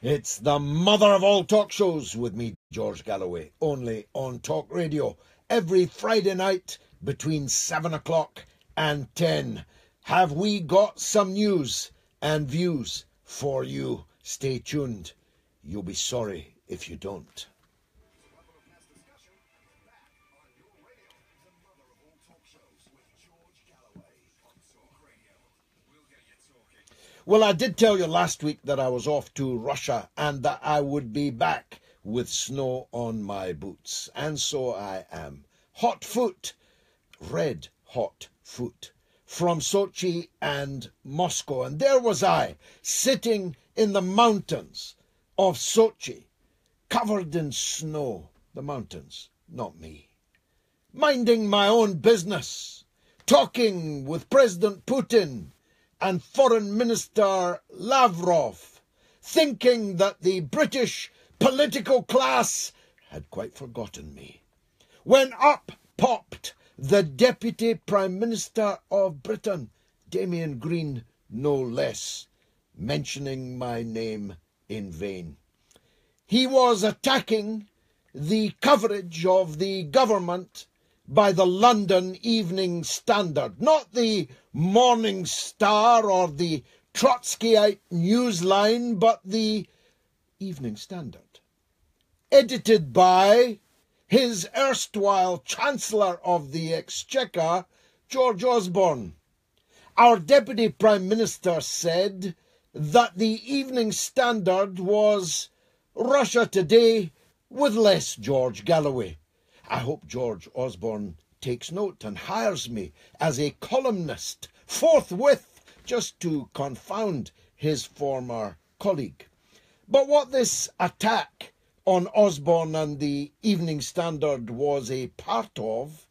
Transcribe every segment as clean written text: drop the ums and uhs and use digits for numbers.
It's the Mother of All Talkshows with me, George Galloway, only on Talk Radio, every Friday night between 7 o'clock and 10. Have we got some news and views for you? Stay tuned. You'll be sorry if you don't. Well, I did tell you last week that I was off to Russia and that I would be back with snow on my boots. And so I am. Hot foot, red hot foot, from Sochi and Moscow. And there was I, sitting in the mountains of Sochi, covered in snow. The mountains, not me. Minding my own business, talking with President Putin and Foreign Minister Lavrov, thinking that the British political class had quite forgotten me, when up popped the Deputy Prime Minister of Britain, Damien Green, no less, mentioning my name in vain. He was attacking the coverage of the government by the London Evening Standard, not the Morning Star or the Trotskyite Newsline, but the Evening Standard, edited by his erstwhile Chancellor of the Exchequer, George Osborne. Our Deputy Prime Minister said that the Evening Standard was Russia Today with less George Galloway. I hope George Osborne takes note and hires me as a columnist forthwith, just to confound his former colleague. But what this attack on Osborne and the Evening Standard was a part of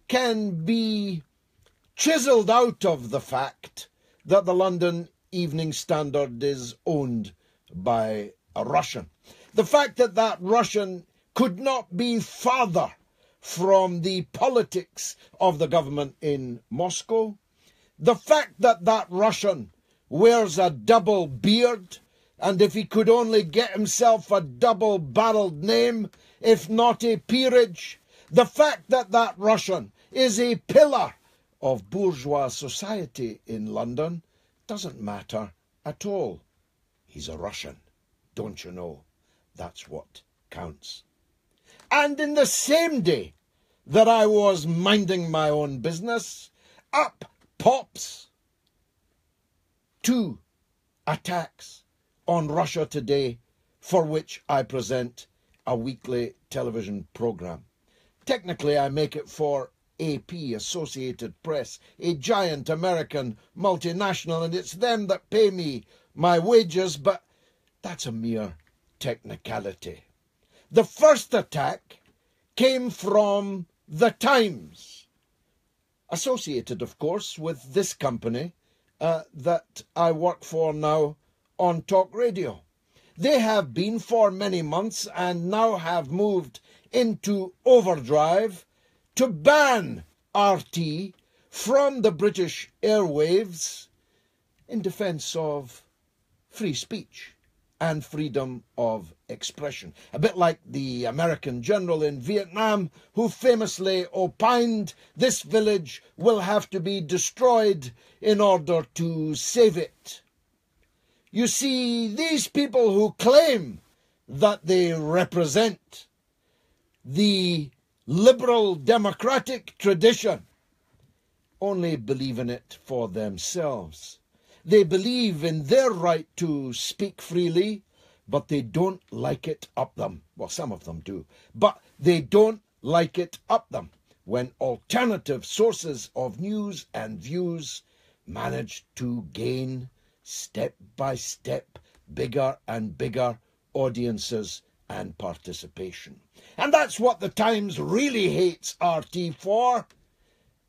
can be chiselled out of the fact that the London Evening Standard is owned by a Russian. The fact that that Russian could not be farther from the politics of the government in Moscow. The fact that that Russian wears a double beard, and if he could only get himself a double-barrelled name, if not a peerage. The fact that that Russian is a pillar of bourgeois society in London doesn't matter at all. He's a Russian, don't you know? That's what counts. And in the same day that I was minding my own business, up pops 2 attacks on Russia Today, for which I present a weekly television programme. Technically, I make it for AP, Associated Press, a giant American multinational, and it's them that pay me my wages, but that's a mere technicality. The first attack came from The Times, associated, of course, with this company that I work for now on Talk Radio. They have been for many months and now have moved into overdrive to ban RT from the British airwaves in defence of free speech and freedom of expression. A bit like the American general in Vietnam who famously opined this village will have to be destroyed in order to save it. You see, these people who claim that they represent the liberal democratic tradition only believe in it for themselves. They believe in their right to speak freely, but they don't like it up them. Well, some of them do, but they don't like it up them when alternative sources of news and views manage to gain, step by step, bigger and bigger audiences and participation. And that's what the Times really hates RT for,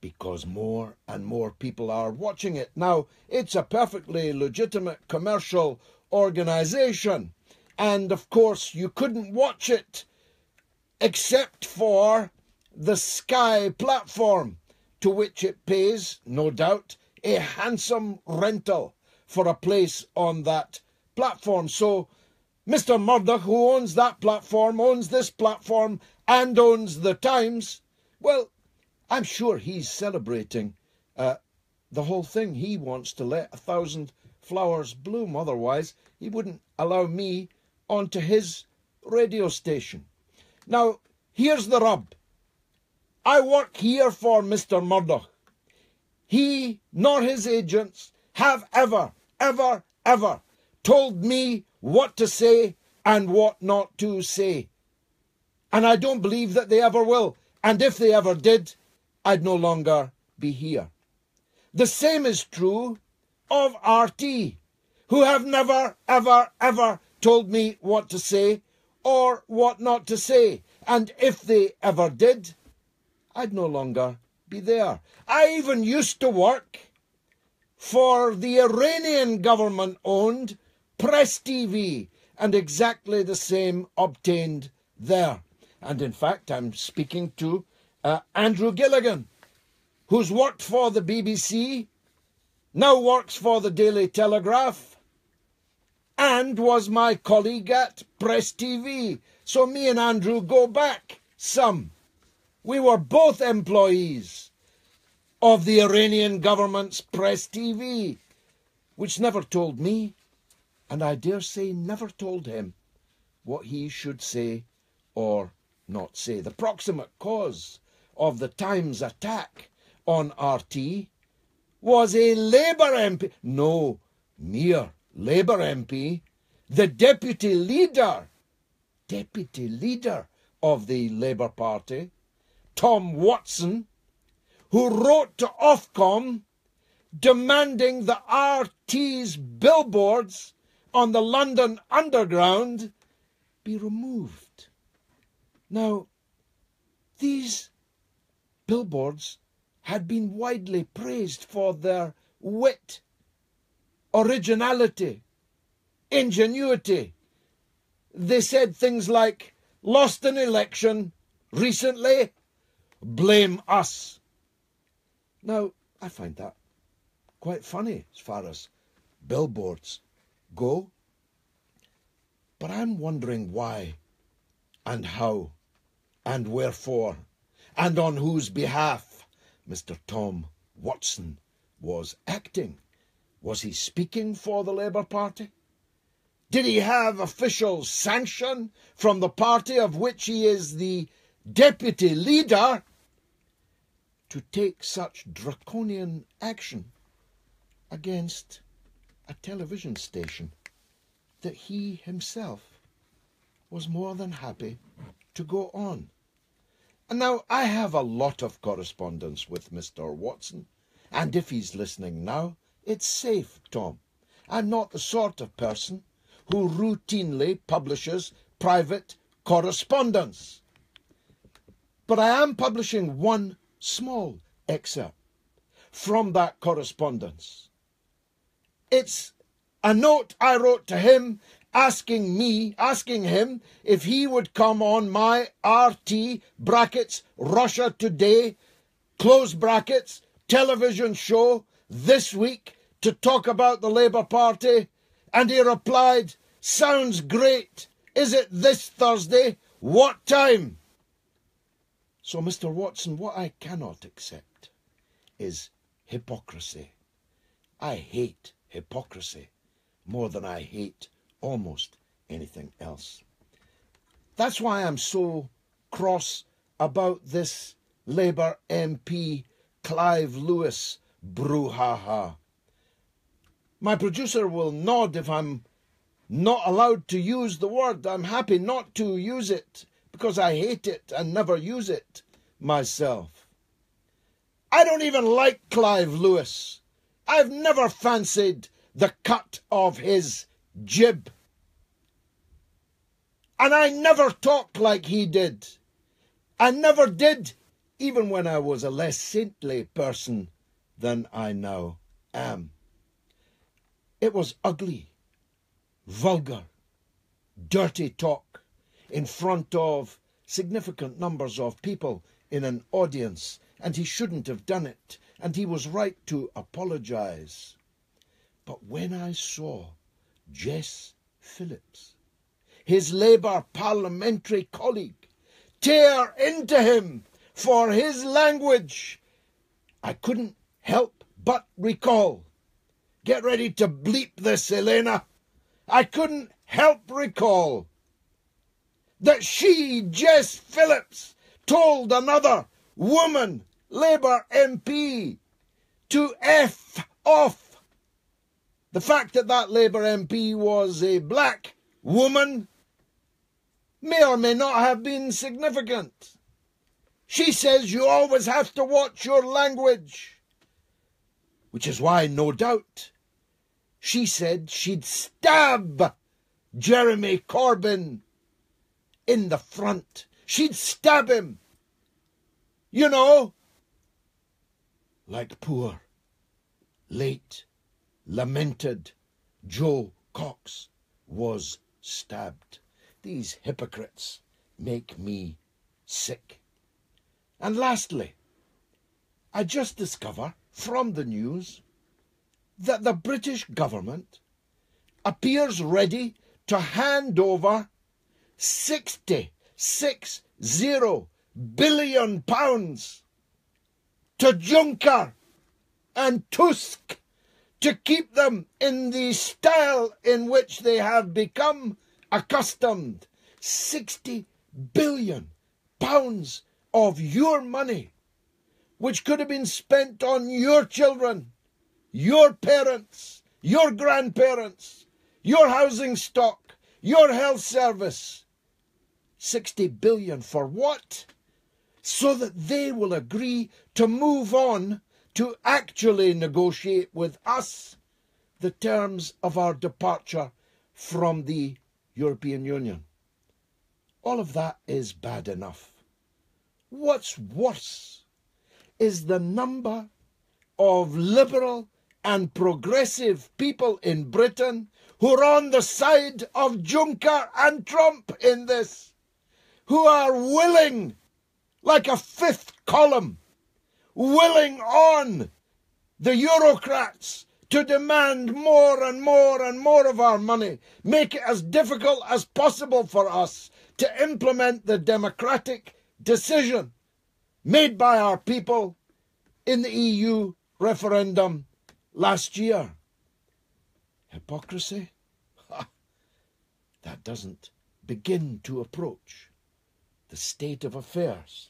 because more and more people are watching it. Now, it's a perfectly legitimate commercial organisation, and of course you couldn't watch it except for the Sky platform, to which it pays, no doubt, a handsome rental for a place on that platform. So Mr. Murdoch, who owns that platform, owns this platform, and owns the Times, well, I'm sure he's celebrating the whole thing. He wants to let 1,000 flowers bloom. Otherwise, he wouldn't allow me onto his radio station. Now, here's the rub. I work here for Mr. Murdoch. He nor his agents have ever told me what to say and what not to say. And I don't believe that they ever will. And if they ever did, I'd no longer be here. The same is true of RT, who have never, ever told me what to say or what not to say. And if they ever did, I'd no longer be there. I even used to work for the Iranian government-owned Press TV, and exactly the same obtained there. And in fact, I'm speaking to Andrew Gilligan, who's worked for the BBC, now works for the Daily Telegraph, and was my colleague at Press TV. So me and Andrew go back some. We were both employees of the Iranian government's Press TV, which never told me, and I dare say never told him, what he should say or not say. The proximate cause of the Times attack on RT was a Labour MP, no, mere Labour MP, the deputy leader of the Labour Party, Tom Watson, who wrote to Ofcom demanding the RT's billboards on the London Underground be removed. Now, these billboards had been widely praised for their wit, originality, ingenuity. They said things like, lost an election recently, blame us. Now, I find that quite funny as far as billboards go. But I'm wondering why and how and wherefore and on whose behalf Mr. Tom Watson was acting. Was he speaking for the Labour Party? Did he have official sanction from the party of which he is the deputy leader to take such draconian action against a television station that he himself was more than happy to go on? And now I have a lot of correspondence with Mr. Watson, and if he's listening now, it's safe, Tom. I'm not the sort of person who routinely publishes private correspondence. But I am publishing one small excerpt from that correspondence. It's a note I wrote to him asking him if he would come on my RT brackets Russia Today close brackets television show this week to talk about the Labour Party, and he replied, "Sounds great. Is it this Thursday? What time?" So, Mr. Watson, what I cannot accept is hypocrisy. I hate hypocrisy more than I hate almost anything else. That's why I'm so cross about this Labour MP Clive Lewis brouhaha. My producer will nod if I'm not allowed to use the word. I'm happy not to use it because I hate it and never use it myself. I don't even like Clive Lewis. I've never fancied the cut of his jib. And I never talked like he did. I never did, even when I was a less saintly person than I now am. It was ugly, vulgar, dirty talk in front of significant numbers of people in an audience, and he shouldn't have done it, and he was right to apologise. But when I saw Jess Phillips his Labour parliamentary colleague, tear into him for his language, I couldn't help but recall. Get ready to bleep this, Elena. I couldn't help recall that she, Jess Phillips, told another woman Labour MP to F off. The fact that that Labour MP was a black woman may or may not have been significant. She says you always have to watch your language, which is why, no doubt, she said she'd stab Jeremy Corbyn in the front. She'd stab him. You know, like poor, late, lamented Joe Cox was stabbed. These hypocrites make me sick. And lastly, I just discover from the news that the British government appears ready to hand over £66 billion to Juncker and Tusk to keep them in the style in which they have become accustomed. £60 billion of your money, which could have been spent on your children, your parents, your grandparents, your housing stock, your health service. 60 billion for what? So that they will agree to move on to actually negotiate with us the terms of our departure from the European Union. All of that is bad enough. What's worse is the number of liberal and progressive people in Britain who are on the side of Juncker and Trump in this, who are willing, like a fifth column, willing on the Eurocrats to demand more and more and more of our money, make it as difficult as possible for us to implement the democratic decision made by our people in the EU referendum last year. Hypocrisy? That doesn't begin to approach the state of affairs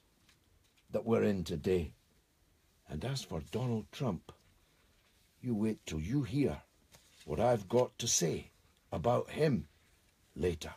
that we're in today. And as for Donald Trump, you wait till you hear what I've got to say about him later.